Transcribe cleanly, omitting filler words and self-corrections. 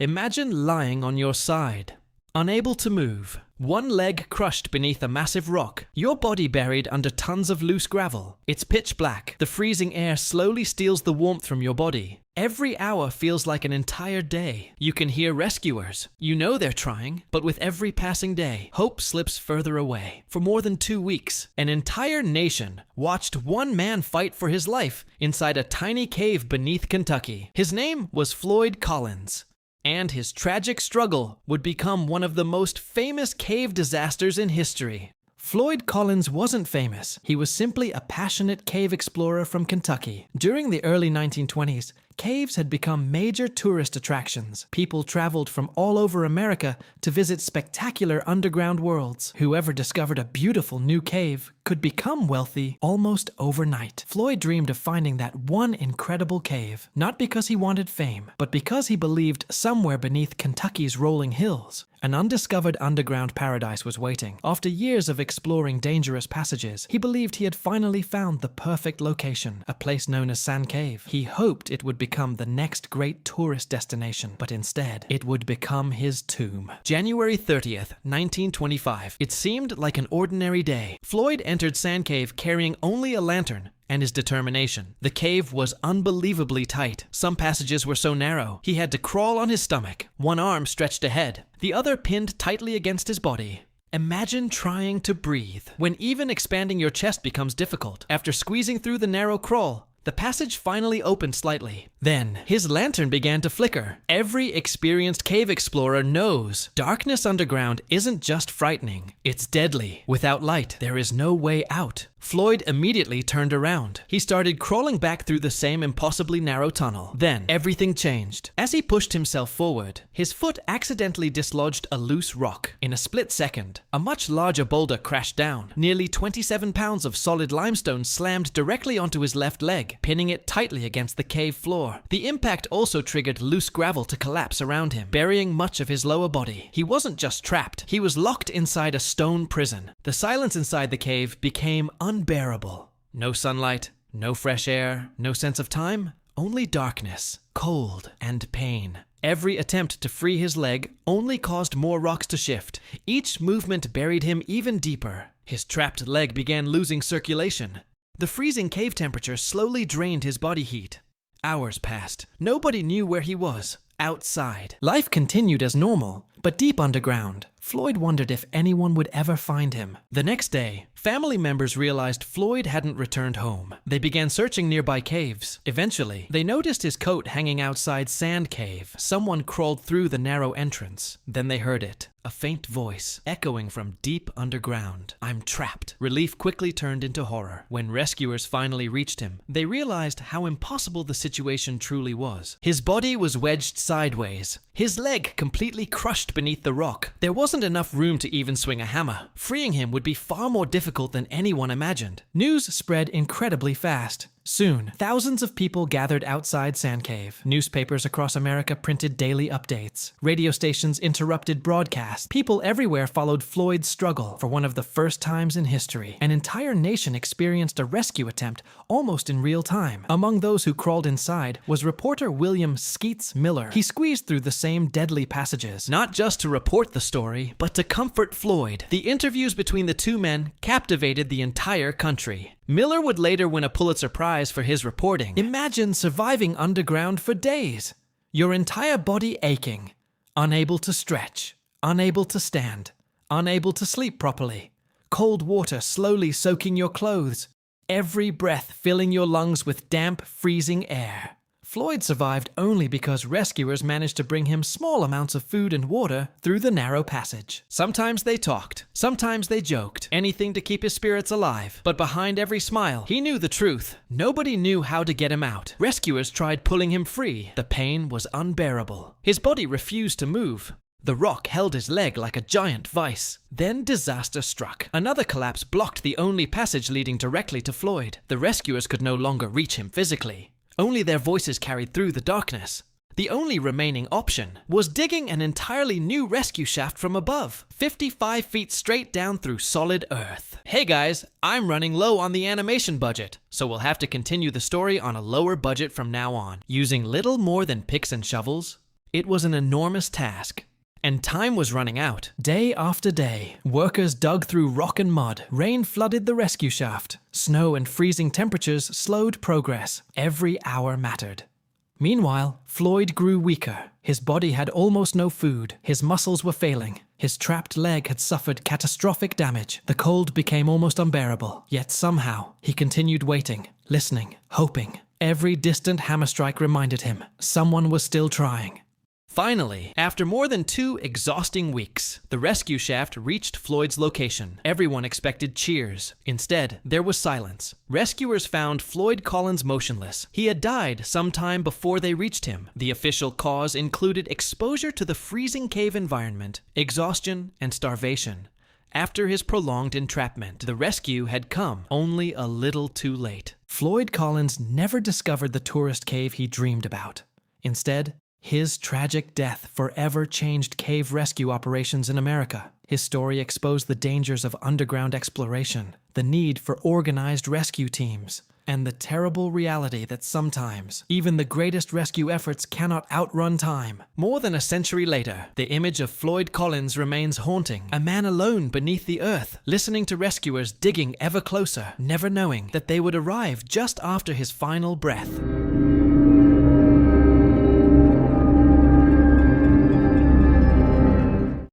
Imagine lying on your side, unable to move, one leg crushed beneath a massive rock, your body buried under tons of loose gravel. It's pitch black. The freezing air slowly steals the warmth from your body. Every hour feels like an entire day. You can hear rescuers. You know they're trying, but with every passing day, hope slips further away. For more than 2 weeks, an entire nation watched one man fight for his life inside a tiny cave beneath Kentucky. His name was Floyd Collins. And his tragic struggle would become one of the most famous cave disasters in history. Floyd Collins wasn't famous. He was simply a passionate cave explorer from Kentucky. During the early 1920s, caves had become major tourist attractions. People traveled from all over America to visit spectacular underground worlds. Whoever discovered a beautiful new cave could become wealthy almost overnight. Floyd dreamed of finding that one incredible cave, not because he wanted fame, but because he believed somewhere beneath Kentucky's rolling hills, an undiscovered underground paradise was waiting. After years of exploring dangerous passages, he believed he had finally found the perfect location, a place known as Sand Cave. He hoped it would become the next great tourist destination, but instead, it would become his tomb. January 30th, 1925. It seemed like an ordinary day. Floyd entered Sand Cave carrying only a lantern and his determination. The cave was unbelievably tight. Some passages were so narrow, he had to crawl on his stomach, one arm stretched ahead, the other pinned tightly against his body. Imagine trying to breathe, when even expanding your chest becomes difficult. After squeezing through the narrow crawl, the passage finally opened slightly. Then, his lantern began to flicker. Every experienced cave explorer knows darkness underground isn't just frightening, it's deadly. Without light, there is no way out. Floyd immediately turned around. He started crawling back through the same impossibly narrow tunnel. Then, everything changed. As he pushed himself forward, his foot accidentally dislodged a loose rock. In a split second, a much larger boulder crashed down. Nearly 27 pounds of solid limestone slammed directly onto his left leg, pinning it tightly against the cave floor. The impact also triggered loose gravel to collapse around him, burying much of his lower body. He wasn't just trapped, he was locked inside a stone prison. The silence inside the cave became unbearable. No sunlight, no fresh air, no sense of time, only darkness, cold, and pain. Every attempt to free his leg only caused more rocks to shift. Each movement buried him even deeper. His trapped leg began losing circulation. The freezing cave temperature slowly drained his body heat. Hours passed. Nobody knew where he was. Outside. Life continued as normal, but deep underground, Floyd wondered if anyone would ever find him. The next day, family members realized Floyd hadn't returned home. They began searching nearby caves. Eventually, they noticed his coat hanging outside Sand Cave. Someone crawled through the narrow entrance. Then they heard it. A faint voice, echoing from deep underground. "I'm trapped." Relief quickly turned into horror. When rescuers finally reached him, they realized how impossible the situation truly was. His body was wedged sideways, his leg completely crushed beneath the rock. There wasn't enough room to even swing a hammer. Freeing him would be far more difficult than anyone imagined. News spread incredibly fast. Soon, thousands of people gathered outside Sand Cave. Newspapers across America printed daily updates. Radio stations interrupted broadcasts. People everywhere followed Floyd's struggle. For one of the first times in history, an entire nation experienced a rescue attempt almost in real time. Among those who crawled inside was reporter William Skeets Miller. He squeezed through the same deadly passages, not just to report the story, but to comfort Floyd. The interviews between the two men captivated the entire country. Miller would later win a Pulitzer Prize for his reporting. Imagine surviving underground for days, your entire body aching, unable to stretch, unable to stand, unable to sleep properly, cold water slowly soaking your clothes, every breath filling your lungs with damp, freezing air. Floyd survived only because rescuers managed to bring him small amounts of food and water through the narrow passage. Sometimes they talked, sometimes they joked, anything to keep his spirits alive. But behind every smile, he knew the truth. Nobody knew how to get him out. Rescuers tried pulling him free. The pain was unbearable. His body refused to move. The rock held his leg like a giant vice. Then disaster struck. Another collapse blocked the only passage leading directly to Floyd. The rescuers could no longer reach him physically. Only their voices carried through the darkness. The only remaining option was digging an entirely new rescue shaft from above, 55 feet straight down through solid earth. Hey guys, I'm running low on the animation budget, so we'll have to continue the story on a lower budget from now on, using little more than picks and shovels, It was an enormous task, and time was running out. Day after day, workers dug through rock and mud. Rain flooded the rescue shaft. Snow and freezing temperatures slowed progress. Every hour mattered. Meanwhile, Floyd grew weaker. His body had almost no food. His muscles were failing. His trapped leg had suffered catastrophic damage. The cold became almost unbearable. Yet somehow, he continued waiting, listening, hoping. Every distant hammer strike reminded him someone was still trying. Finally, after more than 2 exhausting weeks, the rescue shaft reached Floyd's location. Everyone expected cheers. Instead, there was silence. Rescuers found Floyd Collins motionless. He had died sometime before they reached him. The official cause included exposure to the freezing cave environment, exhaustion, and starvation. After his prolonged entrapment, the rescue had come only a little too late. Floyd Collins never discovered the tourist cave he dreamed about. Instead, his tragic death forever changed cave rescue operations in America. His story exposed the dangers of underground exploration, the need for organized rescue teams, and the terrible reality that sometimes even the greatest rescue efforts cannot outrun time. More than a century later, the image of Floyd Collins remains haunting. A man alone beneath the earth, listening to rescuers digging ever closer, never knowing that they would arrive just after his final breath.